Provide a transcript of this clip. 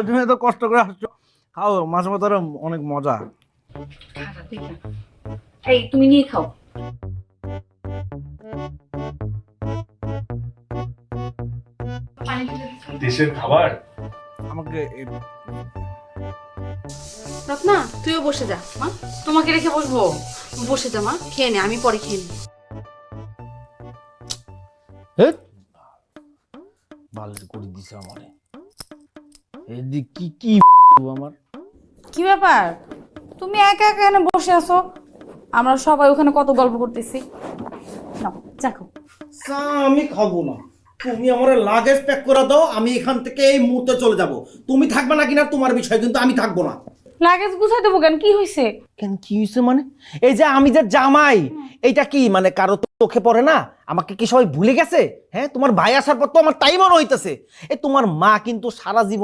তুমি এত কষ্ট করে আসছো, খাও, মাছ ভাতের অনেক মজা। এই তুমি নিয়ে খাও। দেশের খাবার। আমাকে রত্না তুইও বসে যা মা। তোমাকে রেখে বসবো? বসে যা মা, খেয়ে নে, আমি পরে খেয়ে নেব। ভালো করে দিছে আমারে। এদিক কি কি আমার কি ব্যাপার, তুমি একা একা এখানে বসে আছো? আমরা সবাই ওখানে কত গল্প করতেছি। নাও চা খাও। চা আমি খাবো না, তুমি আমার লাগেজ প্যাক করে দাও, আমি এখান থেকে এই মুহূর্তে চলে যাব। তুমি থাকবে না কিনা তোমার বিষয়, কিন্তু আমি থাকবো না। লাগেজ গুছাই দেবো কেন, কি হয়েছে? কেন কি হয়েছে মানে? এই যে আমি যে জামাই, এইটা কি মানে কারো চোখে পড়ে না? আমাকে কি সবাই ভুলে গেছে? হ্যাঁ, তোমার ভাই আসার পর তো আমার তাই মনে হইতেছে। এই তোমার মা কিন্তু সারা জীবন